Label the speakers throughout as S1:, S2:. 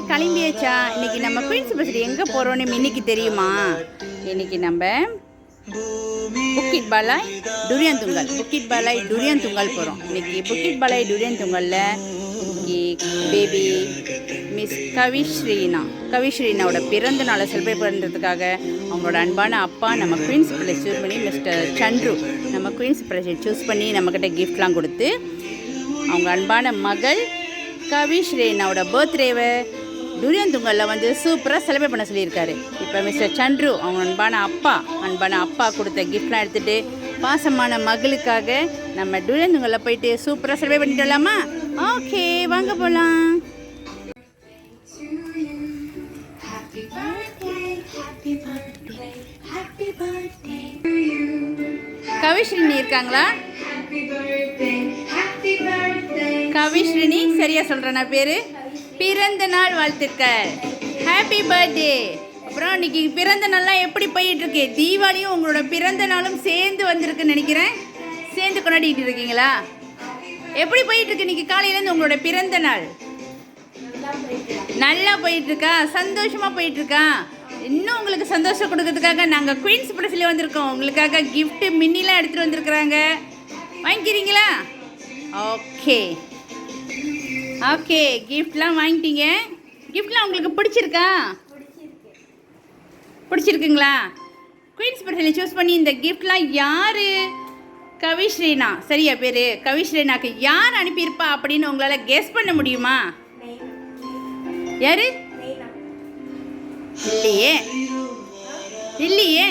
S1: கிளம்பியாச்சா? இன்னைக்கு நம்ம குயின்ஸ் பஸ்ல எங்கே போகிறோன்னு இன்னைக்கு தெரியுமா? இன்னைக்கு நம்ம புக்கிட் பாலாய் டுரியன் துங்கல் போகிறோம். இன்னைக்கு புக்கிட் பாலாய் டுரியன் துங்கலில் பேபி மிஸ் கவிஸ்ரீனாவோட பிறந்த நாளை செலிப்ரேட் பண்ணுறதுக்காக அவங்களோட அன்பான அப்பா நம்ம குயின்ஸ் பிளேஸ் சூஸ் பண்ணி மிஸ்டர் சந்துரு நம்ம குயின்ஸ் பிளேஸை சூஸ் பண்ணி நம்மக்கிட்ட கிஃப்ட்லாம் கொடுத்து அவங்க அன்பான மகள் கவிஸ்ரீனாவோட பர்த்டேவை டுரியன் துங்கலில் சூப்பராக செலிப்ரேட் பண்ண சொல்லியிருக்காரு. இப்போ மிஸ்டர் சந்துரு அவங்க அன்பான அப்பா கொடுத்த கிஃப்ட்லாம் எடுத்துகிட்டு பாசமான மகளுக்காக நம்ம டுரியன் துங்கலில் போயிட்டு சூப்பராக செலிப்ரேட் பண்ணிட்டு வரலாமா? ஓகே, வாங்க போகலாம். கவிஸ்ரீனி இருக்காங்களா? கவிஸ்ரீனி சரியா சொல்கிறேன்னா பேர்? பிறந்த நாள் வாழ்த்துக்கள், ஹாப்பி பர்த்டே. அப்புறம் இன்னைக்கு பிறந்த நாள்லாம் எப்படி போயிட்டுருக்கு? தீபாவளியும் உங்களோட பிறந்த நாளும் சேர்ந்து வந்திருக்குன்னு நினைக்கிறேன். சேர்ந்து கொண்டாடிட்டு இருக்கீங்களா? எப்படி போயிட்டுருக்கு இன்னைக்கு காலையிலேருந்து உங்களோட பிறந்த நாள்? நல்லா போயிட்டுருக்கா? சந்தோஷமாக போயிட்டுருக்கா? இன்னும் உங்களுக்கு சந்தோஷம் கொடுக்கறதுக்காக நாங்கள் குயின்ஸ் பிளஸில் வந்திருக்கோம். உங்களுக்காக கிஃப்ட்டு மின்னிலாம் எடுத்துகிட்டு வந்துருக்குறாங்க, வாங்கிக்கிறீங்களா? ஓகே ஓகே, கிஃப்ட்லாம் வாங்கிட்டீங்க. கிஃப்ட்லாம் உங்களுக்கு பிடிச்சிருக்குங்களா? குயின்ஸ் பிளஸில் சூஸ் பண்ணி இந்த கிஃப்ட்லாம் யார்? கவிஸ்ரீனா சரியா பேர்? கவிஸ்ரீனாக்கு யார் அனுப்பியிருப்பா அப்படின்னு உங்களால் கெஸ் பண்ண முடியுமா? யாரு? இல்லையே.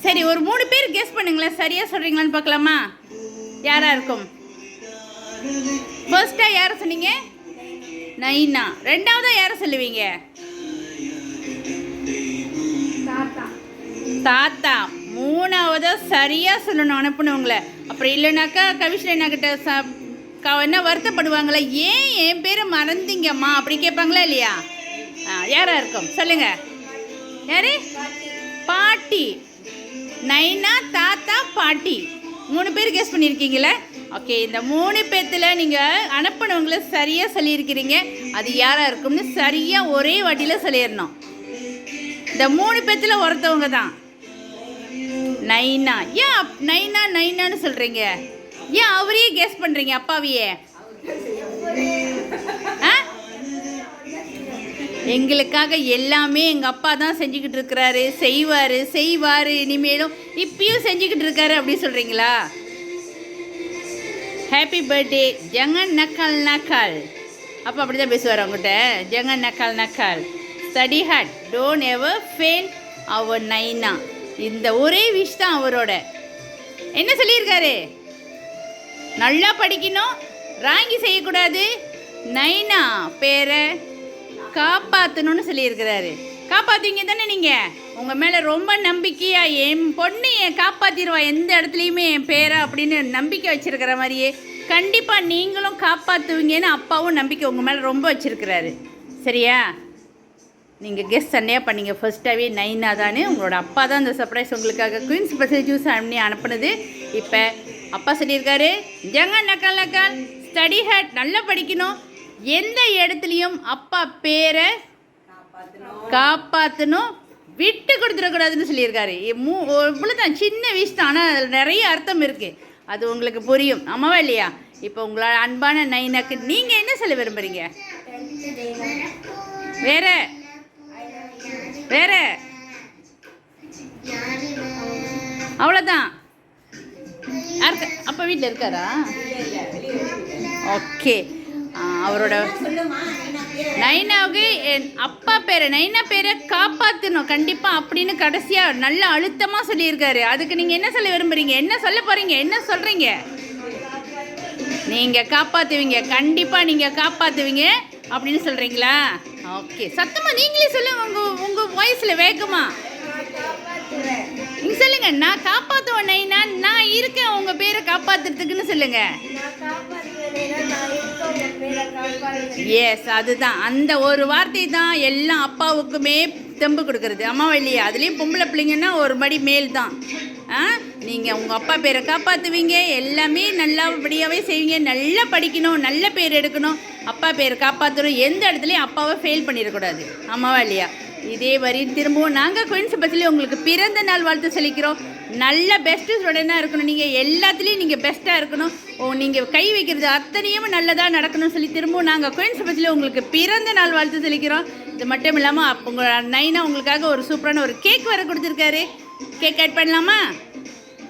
S1: சரி, ஒரு 3 பேர் கெஸ் பண்ணுங்களேன். சரியா சொல்கிறீங்களான்னு பார்க்கலாமா? யாராக இருக்கும்? ஃபர்ஸ்ட்டாக யாரை சொன்னீங்க? நைனா. ரெண்டாவதாக யாரை சொல்லுவீங்க? தாத்தா. மூணாவதாக சரியாக சொல்லணும் அனுப்புனவங்கள. அப்புறம் இல்லைனாக்கா கவிஸ்ரீனா கிட்ட என்ன வருத்தப்படுவாங்களே, ஏன் என் பேரை மறந்தீங்கம்மா அப்படி கேட்பாங்களா இல்லையா? யாராக இருக்கும் சொல்லுங்க. யாரு? பாட்டி. நைனா, தாத்தா, பாட்டி. 3 பேர் கெஸ் பண்ணியிருக்கீங்களே. ஓகே, இந்த 3 பேர்த்தில் நீங்கள் அனுப்பினவங்கள சரியாக சொல்லியிருக்கிறீங்க. அது யாராக இருக்கும்னு சரியாக ஒரே வாட்டியில் சொல்லிடணும். இந்த 3 பேர்த்தில் ஒருத்தவங்க தான் நைனா. ஏன் நைனான்னு சொல்கிறீங்க? ஏன் அவரையே கெஸ் பண்ணுறீங்க, அப்பாவையே? எங்களுக்காக எல்லாமே எங்கள் அப்பா தான் செஞ்சுக்கிட்டு இருக்கிறாரு, செய்வார், இனிமேலும் இப்பயும் செஞ்சுக்கிட்டு இருக்காரு அப்படி சொல்கிறீங்களா? ஹாப்பி பர்த்டே ஜங்கன் நக்கால். அப்போ அப்படி தான் பேசுவார் அவங்ககிட்ட. ஜங்கன் நக்கால் study hard, don't ever fail அவர் நைனா. இந்த ஒரே விஷ் தான் அவரோட. என்ன சொல்லியிருக்காரு? நல்லா படிக்கணும், ராங்கி செய்யக்கூடாது, நைனா பேரை காப்பாற்றணும்னு சொல்லியிருக்கிறாரு. காப்பாற்றுவீங்க தானே நீங்கள்? உங்கள் மேலே ரொம்ப நம்பிக்கையாக என் பொண்ணு காப்பாற்றிடுவா எந்த இடத்துலையுமே என் பேரை அப்படின்னு நம்பிக்கை வச்சுருக்கிற மாதிரியே கண்டிப்பாக நீங்களும் காப்பாற்றுவீங்கன்னு அப்பாவும் நம்பிக்கை உங்கள் மேலே ரொம்ப வச்சுருக்கிறாரு. சரியா? நீங்கள் கெஸ்ட் சண்டையாக பண்ணீங்க. ஃபர்ஸ்ட்டாகவே நைனா தானே. உங்களோட அப்பா தான் இந்த சர்ப்ரைஸ் உங்களுக்காக குயின்ஸ் பிளஸில் சூஸ் பண்ணி அனுப்புனது. இப்போ அப்பா சொல்லியிருக்காரு, ஜங்கன் நக்கால் ஸ்டடி ஹார்ட், நல்லா படிக்கணும், எந்த இடத்துலையும் அப்பா பேரை காப்பாற்றணும், விட்டு கொடுத்துடக்கூடாதுன்னு சொல்லியிருக்காரு. இவ்வளோதான், சின்ன விஷயம் தான், ஆனால் அதில் நிறைய அர்த்தம் இருக்குது. அது உங்களுக்கு புரியும், ஆமாவா இல்லையா? இப்போ உங்களோட அன்பான நைனாக்கு நீங்கள் என்ன சொல்ல விரும்புகிறீங்க? வேற அவ்வளோதான். அப்பா வீட்டில் இருக்காரா? ஓகே, அவரோட நைனாவுக்கு என் அப்பா பேரை நைனா பேரை காப்பாற்றணும் கண்டிப்பாக அப்படின்னு கடைசியாக நல்ல அழுத்தமாக சொல்லியிருக்காரு. அதுக்கு நீங்கள் என்ன சொல்ல விரும்புகிறீங்க? என்ன சொல்ல போகிறீங்க? என்ன சொல்கிறீங்க? நீங்கள் காப்பாற்றுவீங்க, கண்டிப்பாக நீங்கள் காப்பாற்றுவீங்க அப்படின்னு சொல்கிறீங்களா? ஓகே, சத்தமாக நீங்களே சொல்லுங்க, உங்கள் வாய்ஸில் வேகமாக நீங்கள் சொல்லுங்கள். நான் காப்பாற்றுவேன் நைனா, நான் இருக்கேன் உங்கள் பேரை காப்பாற்றுறதுக்குன்னு சொல்லுங்கள். எஸ், அதுதான், அந்த ஒரு வார்த்தை தான் எல்லா அப்பாவுக்குமே தெம்பு கொடுக்கறது, அம்மாவா இல்லையா? அதுலேயும் பொம்பளை பிள்ளைங்கன்னா ஒரு படி மேல் தான். நீங்கள் உங்கள் அப்பா பேரை காப்பாற்றுவீங்க, எல்லாமே நல்லபடியாகவே செய்வீங்க. நல்லா படிக்கணும், நல்ல பேர் எடுக்கணும், அப்பா பேரை காப்பாற்றணும், எந்த இடத்துலையும் அப்பாவை ஃபெயில் பண்ணிடக்கூடாது. ஆமாவா இல்லையா? இதே வரி திரும்பவும் நாங்கள் குயின்ஸ் பஸ்ஸில் உங்களுக்கு பிறந்த நாள் வாழ்த்து சொல்லிக்கிறோம். நல்ல பெஸ்ட்டு ஸ்டூடெண்டாக இருக்கணும், நீங்கள் எல்லாத்துலேயும் நீங்கள் பெஸ்ட்டாக இருக்கணும், நீங்கள் கை வைக்கிறது அத்தனையும் நல்லதாக நடக்கணும்னு சொல்லி திரும்பவும் நாங்கள் குயின்ஸ் பஸ்ஸில் உங்களுக்கு பிறந்த நாள் வாழ்த்து சொல்லிக்கிறோம். இது மட்டும் இல்லாமல் உங்கள் நைனா உங்களுக்காக ஒரு சூப்பரான ஒரு கேக் வேறு கொடுத்துருக்காரு. கேக் கட் பண்ணலாமா?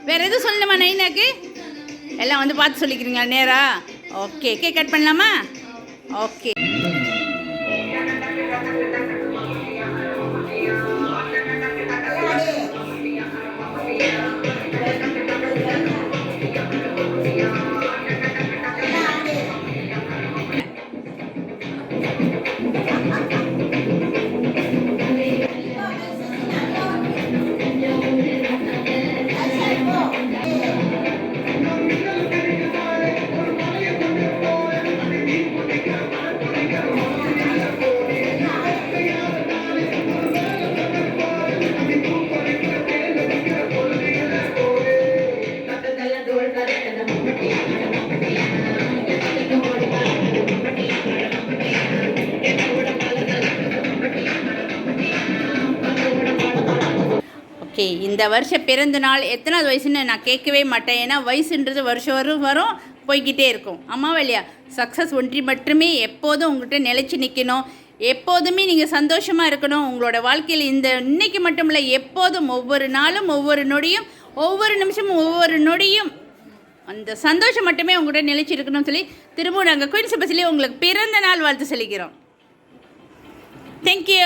S1: வேறு எதுவும் சொல்லணுமா நைனாக்கு? எல்லாம் வந்து பார்த்து சொல்லிக்கிறீங்களா நேரா? ஓகே, கேக் கட் பண்ணலாமா? ஓகே. ஓகே, இந்த வருஷம் பிறந்த நாள் எத்தனாவது வயசுன்னு நான் கேட்கவே மாட்டேன். ஏன்னா வயசுன்றது வருஷம் வரும் போய்கிட்டே இருக்கும். ஆமாவா இல்லையா? சக்ஸஸ் ஒன்றி மட்டுமே எப்போதும் உங்கள்கிட்ட நிலைச்சி நிற்கணும். எப்போதுமே நீங்கள் சந்தோஷமாக இருக்கணும். உங்களோட வாழ்க்கையில் இன்னைக்கு மட்டும் இல்லை, எப்போதும் ஒவ்வொரு நாளும் ஒவ்வொரு நொடியும் ஒவ்வொரு நிமிஷமும் ஒவ்வொரு நொடியும் அந்த சந்தோஷம் மட்டுமே உங்கள்கிட்ட நிலைச்சி இருக்கணும்னு சொல்லி திரும்பவும் நாங்கள் குயின்ஸ் பஸ்ஸிலே உங்களுக்கு பிறந்த நாள் வாழ்த்து சொல்லிக்கிறோம். தேங்க்யூ.